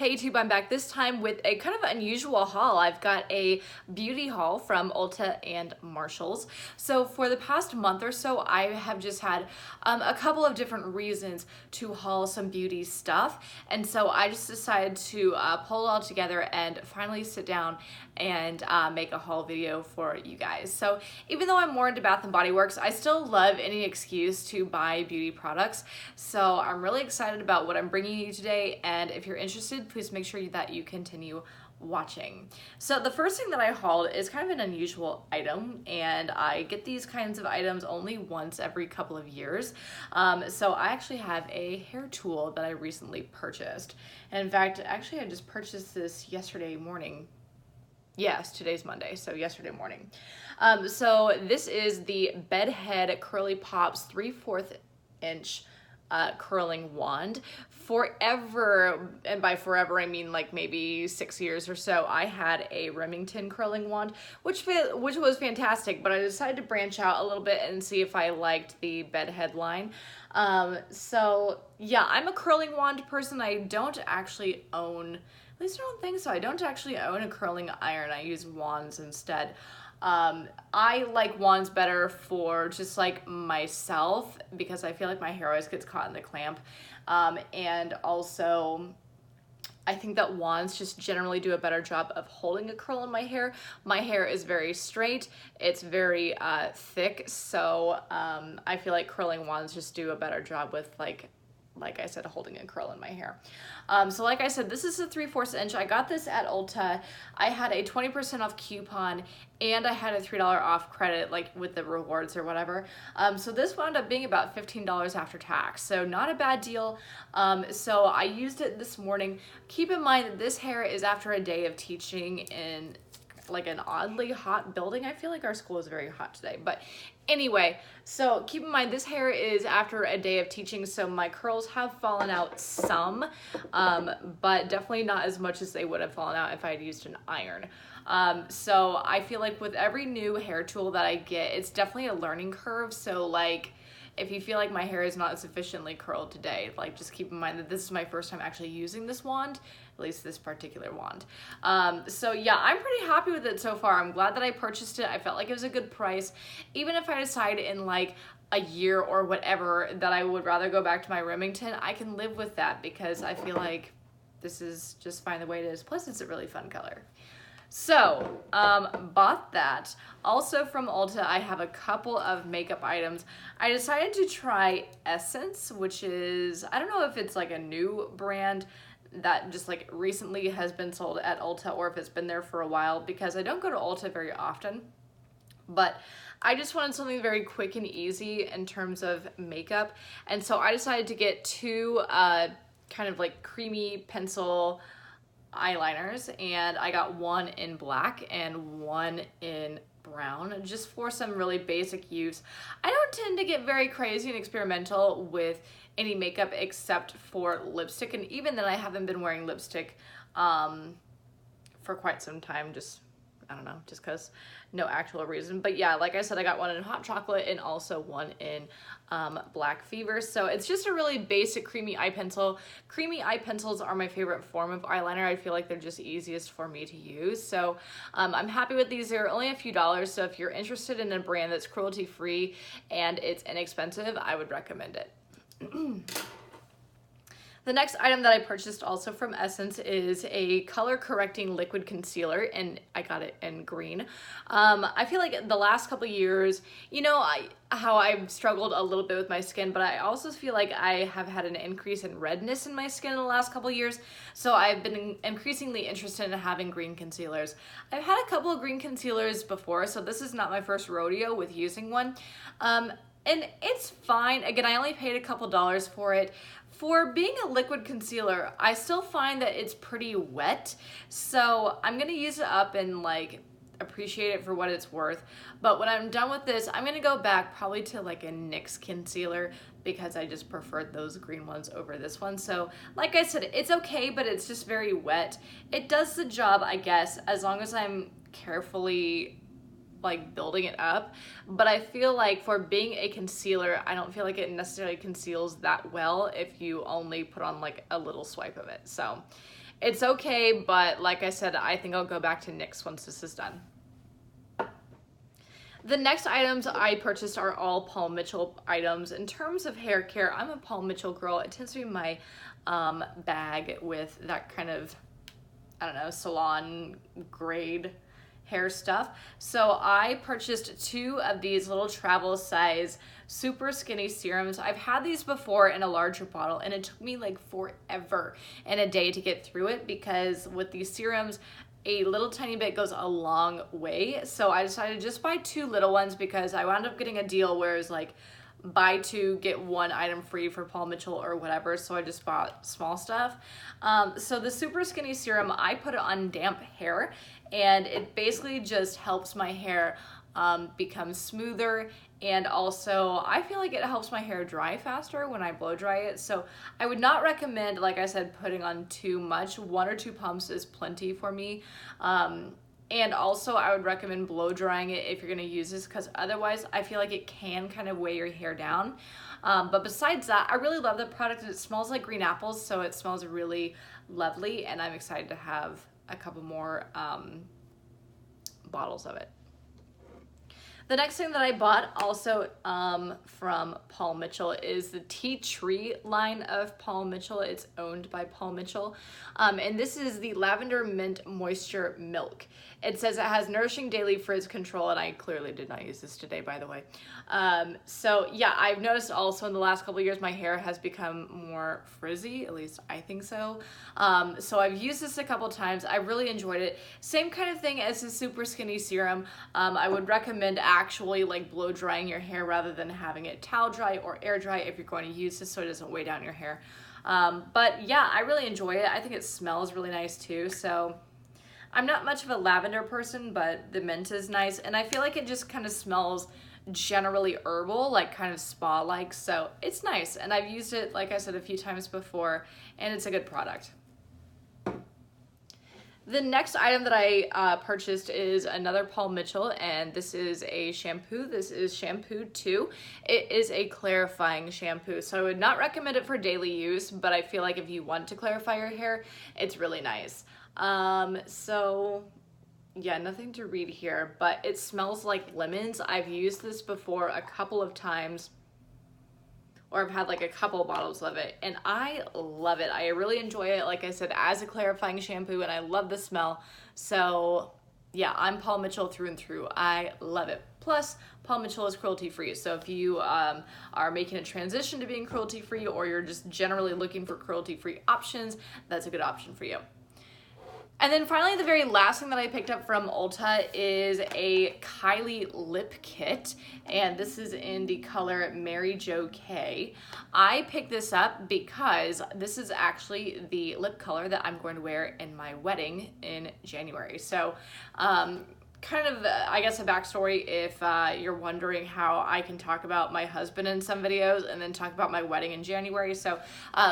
Hey YouTube, I'm back this time with a kind of unusual haul. I've got a beauty haul from Ulta and Marshalls. So for the past month or so, I have just had a couple of different reasons to haul some beauty stuff. And so I just decided to pull it all together and finally sit down and make a haul video for you guys. So even though I'm more into Bath & Body Works, I still love any excuse to buy beauty products. So I'm really excited about what I'm bringing you today. And if you're interested, please make sure that you continue watching. So the first thing that I hauled is kind of an unusual item, and I get these kinds of items only once every couple of years. So I actually have a hair tool that I recently purchased. And in fact, actually I just purchased this yesterday morning. Yes, today's Monday, so yesterday morning. So this is the Bedhead Curly Pops 3/4 inch curling wand. Forever, and by forever I mean like maybe 6 years or so, I had a Remington curling wand, which was fantastic, but I decided to branch out a little bit and see if I liked the Bedhead line. So yeah, I'm a curling wand person. I don't actually own, at least I don't think so, I don't actually own a curling iron. I use wands instead. I like wands better for just like myself because I feel like my hair always gets caught in the clamp. And also I think that wands just generally do a better job of holding a curl in my hair. My hair is very straight, it's very thick, so I feel like curling wands just do a better job with like I said, holding a curl in my hair. So like I said, this is a 3/4 inch. I got this at Ulta. I had a 20% off coupon and I had a $3 off credit, like with the rewards or whatever. So this wound up being about $15 after tax. So not a bad deal. So I used it this morning. Keep in mind that this hair is after a day of teaching in like an oddly hot building. I feel like our school is very hot today, but anyway, so keep in mind this hair is after a day of teaching, so my curls have fallen out some, but definitely not as much as they would have fallen out if I had used an iron. So I feel like with every new hair tool that I get, it's definitely a learning curve. So like, if you feel like my hair is not sufficiently curled today, like just keep in mind that this is my first time actually using this wand, at least this particular wand. So yeah, I'm pretty happy with it so far. I'm glad that I purchased it. I felt like it was a good price. Even if I decide in like a year or whatever that I would rather go back to my Remington, I can live with that because I feel like this is just fine the way it is. Plus it's a really fun color. So, bought that. Also from Ulta, I have a couple of makeup items. I decided to try Essence, which is, I don't know if it's like a new brand that just like recently has been sold at Ulta or if it's been there for a while, because I don't go to Ulta very often. But I just wanted something very quick and easy in terms of makeup. And so I decided to get two kind of like creamy pencil eyeliners, and I got one in black and one in brown just for some really basic use. I don't tend to get very crazy and experimental with any makeup except for lipstick, and even then I haven't been wearing lipstick for quite some time, just I don't know, just because no actual reason. But yeah, like I said, I got one in hot chocolate and also one in black fever. So it's just a really basic creamy eye pencil. Creamy eye pencils are my favorite form of eyeliner. I feel like they're just easiest for me to use. So I'm happy with these. They're only a few dollars. So if you're interested in a brand that's cruelty free and it's inexpensive, I would recommend it. The next item that I purchased also from Essence is a color correcting liquid concealer, and I got it in green. I feel like the last couple years, you know, how I've struggled a little bit with my skin, but I also feel like I have had an increase in redness in my skin in the last couple years, so I've been increasingly interested in having green concealers. I've had a couple of green concealers before, so this is not my first rodeo with using one. And it's fine. Again, I only paid a couple dollars for it. For being a liquid concealer, I still find that it's pretty wet. So I'm gonna use it up and like appreciate it for what it's worth. But when I'm done with this, I'm gonna go back probably to like a NYX concealer because I just preferred those green ones over this one. So like I said, it's okay, but it's just very wet. It does the job, I guess, as long as I'm carefully like building it up, but I feel like for being a concealer, I don't feel like it necessarily conceals that well if you only put on like a little swipe of it. So It's okay, but like I said, I think I'll go back to NYX once this is done. The next items I purchased are all Paul Mitchell items. In terms of hair care, I'm a Paul Mitchell girl. It tends to be my bag with that kind of, I don't know, salon grade hair stuff. So I purchased 2 of these little travel size super skinny serums. I've had these before in a larger bottle, and it took me like forever and a day to get through it, because with these serums, a little tiny bit goes a long way. So I decided to just buy 2 little ones, because I wound up getting a deal where it's like buy 2 get 1 item free for Paul Mitchell or whatever. So I just bought small stuff. So the super skinny serum, I put it on damp hair, and it basically just helps my hair become smoother, and also I feel like it helps my hair dry faster when I blow dry it. So I would not recommend, like I said, putting on too much. 1 or 2 pumps is plenty for me. And also I would recommend blow drying it if you're gonna use this, because otherwise I feel like it can kind of weigh your hair down. But besides that, I really love the product. It smells like green apples, so it smells really lovely, and I'm excited to have a couple more bottles of it. The next thing that I bought also from Paul Mitchell is the Tea Tree line of Paul Mitchell. It's owned by Paul Mitchell. And this is the Lavender Mint Moisture Milk. It says it has nourishing daily frizz control, and I clearly did not use this today, by the way. So yeah, I've noticed also in the last couple of years my hair has become more frizzy, at least I think so. So I've used this a couple times. I really enjoyed it. Same kind of thing as the super skinny serum. I would recommend actually like blow drying your hair rather than having it towel dry or air dry if you're going to use this, so it doesn't weigh down your hair. But yeah, I really enjoy it. I think it smells really nice too. So I'm not much of a lavender person, but the mint is nice, and I feel like it just kind of smells generally herbal, like kind of spa-like, so it's nice. And I've used it, like I said, a few times before, and it's a good product. The next item that I purchased is another Paul Mitchell, and this is a shampoo. This is shampoo 2. It is a clarifying shampoo, so I would not recommend it for daily use, but I feel like if you want to clarify your hair, it's really nice. So yeah, nothing to read here, but it smells like lemons. I've used this before a couple of times, or I've had like a couple bottles of it, and I love it. I really enjoy it, like I said, as a clarifying shampoo, and I love the smell. So yeah, I'm Paul Mitchell through and through. I love it. Plus, Paul Mitchell is cruelty-free, so if you are making a transition to being cruelty-free, or you're just generally looking for cruelty-free options, that's a good option for you. And then finally, the very last thing that I picked up from Ulta is a Kylie lip kit, and this is in the color Mary Jo K. I picked this up because this is actually the lip color that I'm going to wear in my wedding in January. So kind of, I guess, a backstory if you're wondering how I can talk about my husband in some videos and then talk about my wedding in January. So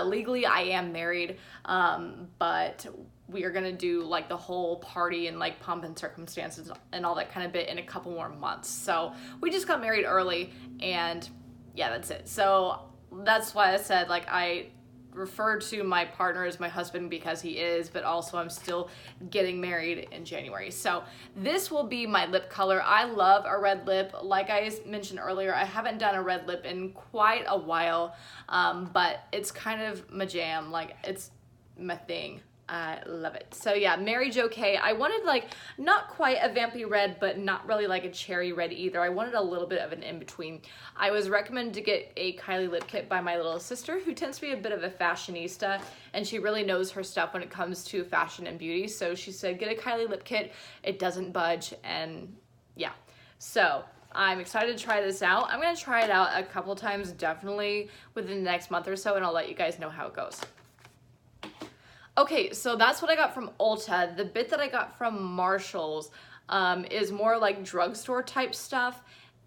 legally I am married, but we are gonna do like the whole party and like pomp and circumstances and all that kind of bit in a couple more months. So we just got married early, and yeah, that's it. So that's why I said, like, I refer to my partner as my husband because he is, but also I'm still getting married in January. So this will be my lip color. I love a red lip. Like I mentioned earlier, I haven't done a red lip in quite a while, but it's kind of my jam. Like, it's my thing. I love it. So yeah, Mary Jo K. I wanted like not quite a vampy red, but not really like a cherry red either. I wanted a little bit of an in-between. I was recommended to get a Kylie lip kit by my little sister, who tends to be a bit of a fashionista, and she really knows her stuff when it comes to fashion and beauty. So she said, get a Kylie lip kit. It doesn't budge, and yeah. So I'm excited to try this out. I'm gonna try it out a couple times, definitely within the next month or so, and I'll let you guys know how it goes. Okay, so that's what I got from Ulta. The bit that I got from Marshall's is more like drugstore type stuff,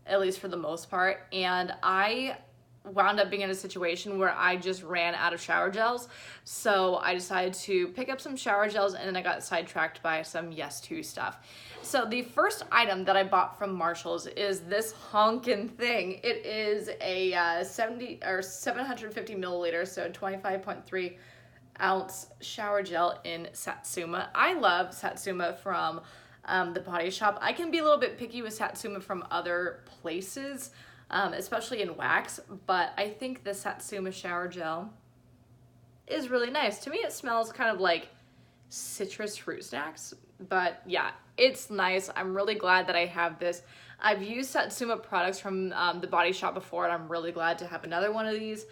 at least for the most part. And I wound up being in a situation where I just ran out of shower gels. So I decided to pick up some shower gels, and then I got sidetracked by some Yes To stuff. So the first item that I bought from Marshall's is this honkin' thing. It is a 750 milliliter, so 25.3 ounce shower gel in Satsuma. I love Satsuma from the Body Shop. I can be a little bit picky with Satsuma from other places, especially in wax, but I think the Satsuma shower gel is really nice. To me, it smells kind of like citrus fruit snacks, but yeah, it's nice. I'm really glad that I have this. I've used Satsuma products from the Body Shop before, and I'm really glad to have another one of these.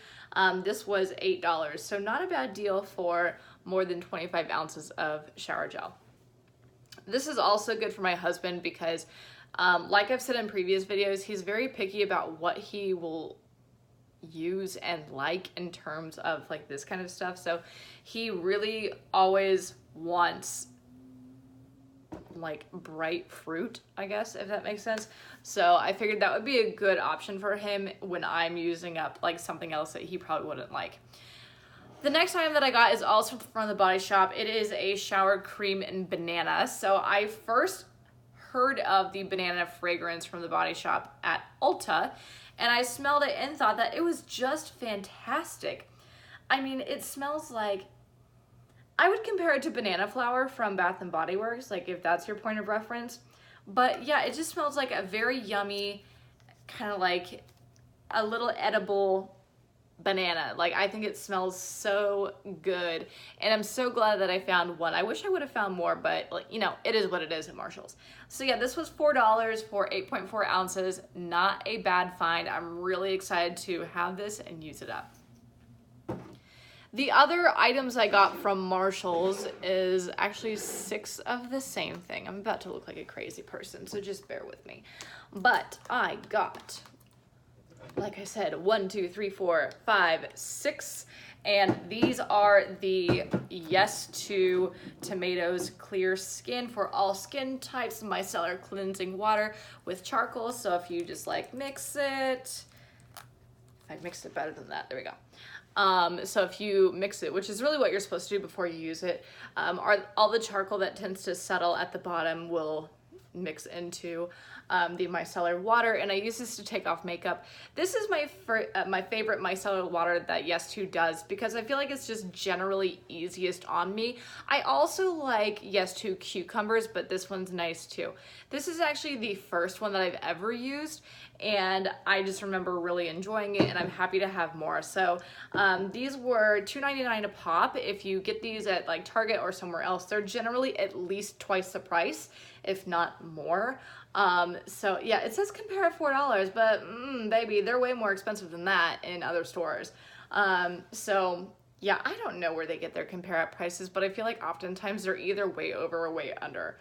This was $8, so not a bad deal for more than 25 ounces of shower gel. This is also good for my husband because, like I've said in previous videos, he's very picky about what he will use and like in terms of like this kind of stuff. So he really always wants like bright fruit, I guess, if that makes sense. So I figured that would be a good option for him when I'm using up like something else that he probably wouldn't like. The next item that I got is also from the Body Shop. It is a shower cream in banana. So I first heard of the banana fragrance from the Body Shop at Ulta, and I smelled it and thought that it was just fantastic. I mean, it smells like, I would compare it to banana flower from Bath & Body Works, like if that's your point of reference. But yeah, it just smells like a very yummy, kind of like a little edible banana. Like, I think it smells so good, and I'm so glad that I found one. I wish I would have found more, but like, you know, it is what it is at Marshall's. So yeah, this was $4 for 8.4 ounces. Not a bad find. I'm really excited to have this and use it up. The other items I got from Marshall's is actually 6 of the same thing. I'm about to look like a crazy person, so just bear with me. But I got, like I said, 1, 2, 3, 4, 5, 6, and these are the Yes to Tomatoes Clear Skin for all skin types micellar cleansing water with charcoal. So if you just like mix it, I mixed it better than that, there we go. So if you mix it, which is really what you're supposed to do before you use it, all the charcoal that tends to settle at the bottom will mix into the micellar water, and I use this to take off makeup. This is my favorite micellar water that Yes To does because I feel like it's just generally easiest on me. I also like Yes To cucumbers, but this one's nice too. This is actually the first one that I've ever used, and I just remember really enjoying it, and I'm happy to have more. So these were $2.99 a pop. If you get these at like Target or somewhere else, they're generally at least twice the price, if not more. So yeah, it says compare at $4, but baby, they're way more expensive than that in other stores. So yeah, I don't know where they get their compare at prices, but I feel like oftentimes they're either way over or way under.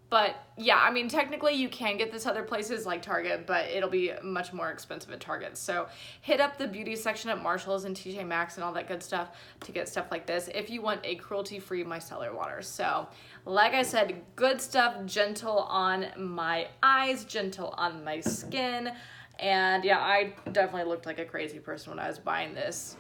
But yeah, I mean, technically you can get this other places like Target, but it'll be much more expensive at Target. So hit up the beauty section at Marshall's and TJ Maxx and all that good stuff to get stuff like this if you want a cruelty-free micellar water. So like I said, good stuff, gentle on my eyes, gentle on my skin. And yeah, I definitely looked like a crazy person when I was buying this.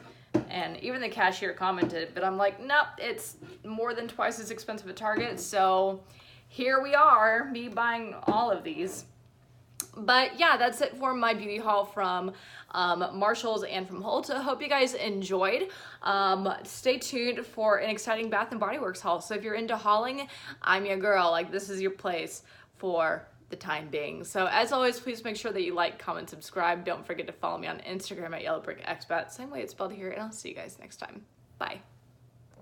And even the cashier commented, but I'm like, nope, it's more than twice as expensive at Target. So here we are, me buying all of these. But yeah, that's it for my beauty haul from Marshall's and from Ulta. Hope you guys enjoyed. Stay tuned for an exciting Bath & Body Works haul. So if you're into hauling, I'm your girl. Like, this is your place for the time being. So as always, please make sure that you like, comment, subscribe. Don't forget to follow me on Instagram at YellowBrickExpat. Same way it's spelled here, and I'll see you guys next time. Bye.